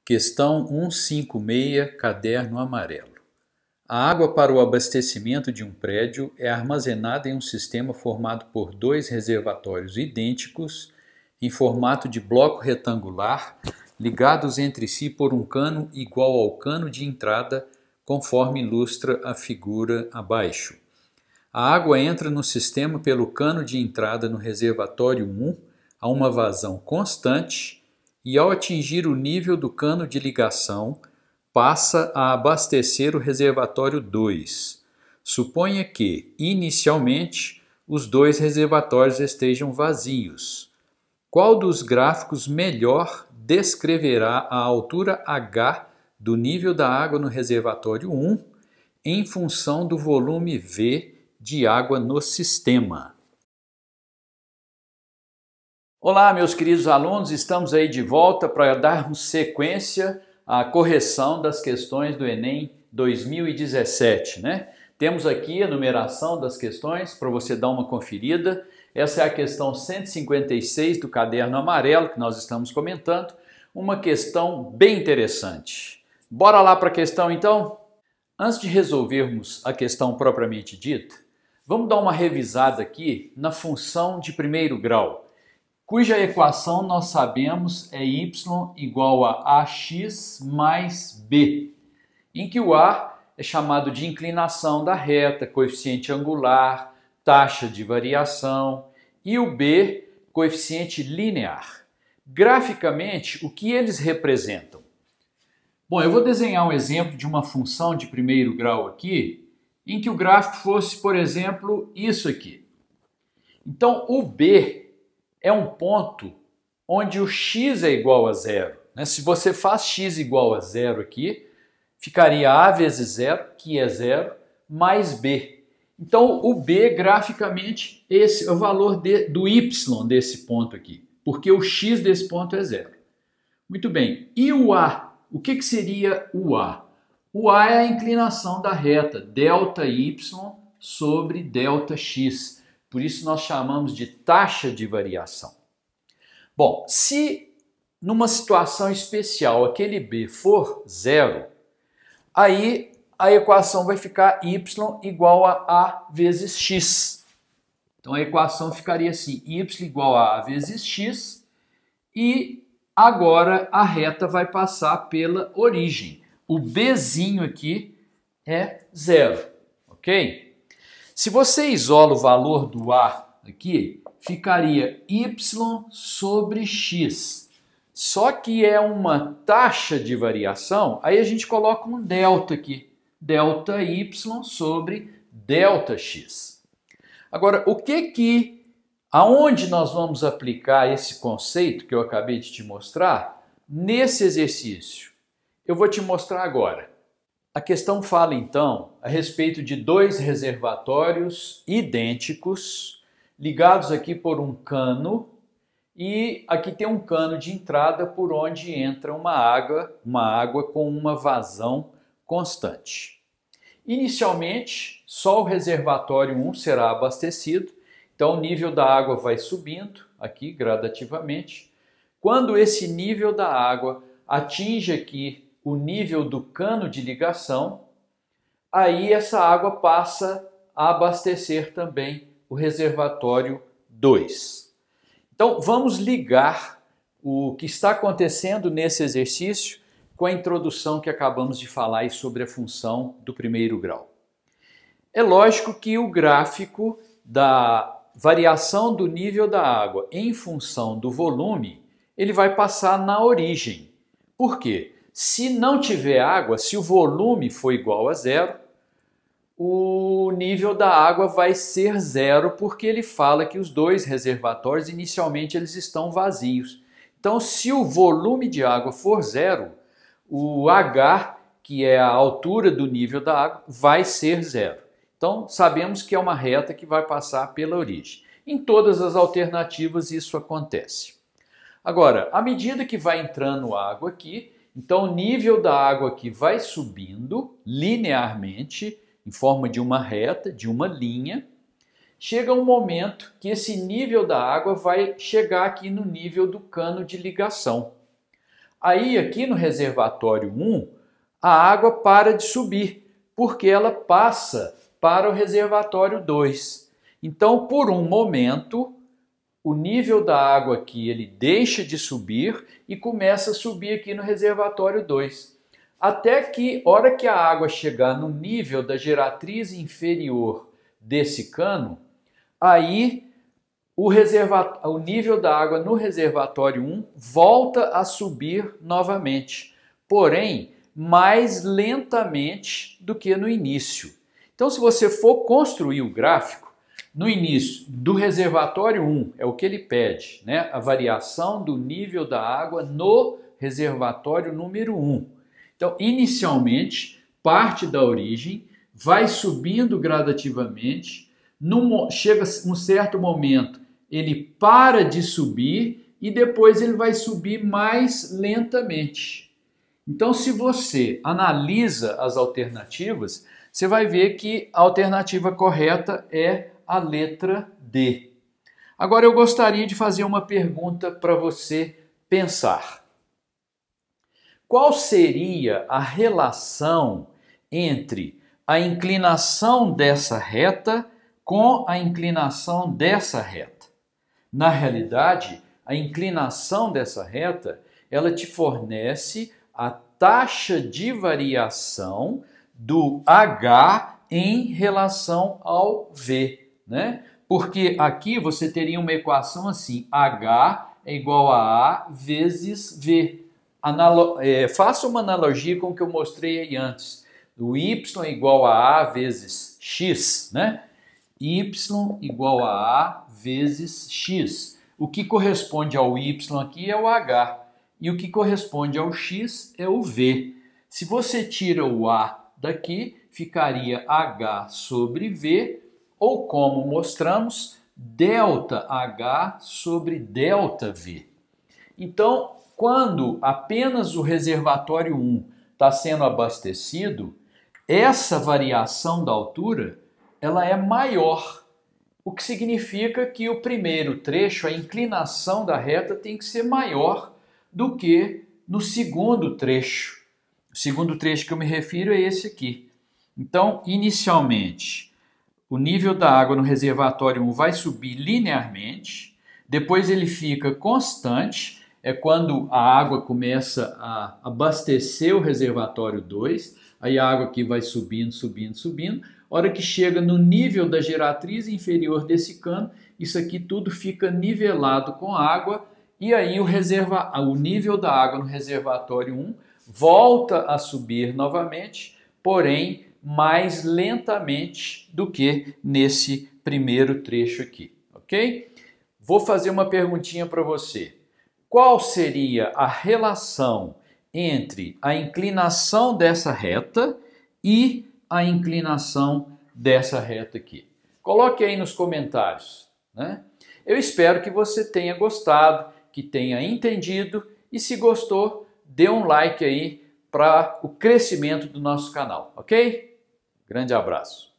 Questão 156, caderno amarelo. A água para o abastecimento de um prédio é armazenada em um sistema formado por dois reservatórios idênticos, em formato de bloco retangular, ligados entre si por um cano igual ao cano de entrada, conforme ilustra a figura abaixo. A água entra no sistema pelo cano de entrada no reservatório 1 a uma vazão constante e, ao atingir o nível do cano de ligação, passa a abastecer o reservatório 2. Suponha que, inicialmente, os dois reservatórios estejam vazios. Qual dos gráficos melhor descreverá a altura H do nível da água no reservatório 1 em função do volume V de água no sistema? Olá, meus queridos alunos, estamos aí de volta para darmos sequência à correção das questões do Enem 2017, né? Temos aqui a numeração das questões para você dar uma conferida. Essa é a questão 156 do caderno amarelo que nós estamos comentando, uma questão bem interessante. Bora lá para a questão então? Antes de resolvermos a questão propriamente dita, vamos dar uma revisada aqui na função de primeiro grau, cuja equação nós sabemos é y igual a ax mais b, em que o a é chamado de inclinação da reta, coeficiente angular, taxa de variação, e o b, coeficiente linear. Graficamente, o que eles representam? Bom, eu vou desenhar um exemplo de uma função de primeiro grau aqui, em que o gráfico fosse, por exemplo, isso aqui. Então, o b é um ponto onde o x é igual a zero, né? Se você faz x igual a zero aqui, ficaria a vezes zero, que é zero, mais b. Então, o b, graficamente, esse é o valor do y desse ponto aqui, porque o x desse ponto é zero. Muito bem. E o a? O que seria o a? O a é a inclinação da reta, ΔY sobre ΔX. Por isso nós chamamos de taxa de variação. Bom, se numa situação especial aquele b for zero, aí a equação vai ficar y igual a vezes x. Então a equação ficaria assim, y igual a vezes x, e agora a reta vai passar pela origem. O bzinho aqui é zero, ok? Se você isola o valor do a aqui, ficaria y sobre x. Só que é uma taxa de variação, aí a gente coloca um delta aqui. Delta y sobre delta x. Agora, aonde nós vamos aplicar esse conceito que eu acabei de te mostrar? Nesse exercício. Eu vou te mostrar agora. A questão fala, então, a respeito de dois reservatórios idênticos, ligados aqui por um cano, e aqui tem um cano de entrada por onde entra uma água com uma vazão constante. Inicialmente, só o reservatório 1 será abastecido, então o nível da água vai subindo aqui gradativamente. Quando esse nível da água atinge aqui o nível do cano de ligação, aí essa água passa a abastecer também o reservatório 2. Então vamos ligar o que está acontecendo nesse exercício com a introdução que acabamos de falar aí sobre a função do primeiro grau. É lógico que o gráfico da variação do nível da água em função do volume, ele vai passar na origem. Por quê? Se não tiver água, se o volume for igual a zero, o nível da água vai ser zero, porque ele fala que os dois reservatórios inicialmente eles estão vazios. Então, se o volume de água for zero, o H, que é a altura do nível da água, vai ser zero. Então, sabemos que é uma reta que vai passar pela origem. Em todas as alternativas isso acontece. Agora, à medida que vai entrando água aqui, então o nível da água aqui vai subindo linearmente, em forma de uma reta, de uma linha. Chega um momento que esse nível da água vai chegar aqui no nível do cano de ligação. Aí aqui no reservatório 1, a água para de subir, porque ela passa para o reservatório 2. Então, por um momento, o nível da água aqui ele deixa de subir e começa a subir aqui no reservatório 2. Até que, hora que a água chegar no nível da geratriz inferior desse cano, aí o nível da água no reservatório 1 volta a subir novamente, porém mais lentamente do que no início. Então, se você for construir o gráfico, no início do reservatório 1, é o que ele pede, né? A variação do nível da água no reservatório número 1. Então, inicialmente, parte da origem, vai subindo gradativamente, chega um certo momento, ele para de subir e depois ele vai subir mais lentamente. Então, se você analisa as alternativas, você vai ver que a alternativa correta é a letra D. Agora eu gostaria de fazer uma pergunta para você pensar. Qual seria a relação entre a inclinação dessa reta com a inclinação dessa reta? Na realidade, a inclinação dessa reta, ela te fornece a taxa de variação do H em relação ao V, né? Porque aqui você teria uma equação assim, H é igual a vezes V. Faça uma analogia com o que eu mostrei aí antes. O Y é igual a vezes X, né? Y igual a vezes X. O que corresponde ao Y aqui é o H. E o que corresponde ao X é o V. Se você tira o A daqui, ficaria H sobre V, ou como mostramos, ΔH sobre ΔV. Então, quando apenas o reservatório 1 está sendo abastecido, essa variação da altura ela é maior, o que significa que o primeiro trecho, a inclinação da reta, tem que ser maior do que no segundo trecho. O segundo trecho que eu me refiro é esse aqui. Então, inicialmente, o nível da água no reservatório 1 vai subir linearmente, depois ele fica constante, é quando a água começa a abastecer o reservatório 2, aí a água aqui vai subindo, subindo, subindo. A hora que chega no nível da geratriz inferior desse cano, isso aqui tudo fica nivelado com água, e aí o nível da água no reservatório 1 volta a subir novamente, porém mais lentamente do que nesse primeiro trecho aqui, ok? Vou fazer uma perguntinha para você. Qual seria a relação entre a inclinação dessa reta e a inclinação dessa reta aqui? Coloque aí nos comentários, né? Eu espero que você tenha gostado, que tenha entendido, e se gostou, dê um like aí para o crescimento do nosso canal, ok? Grande abraço.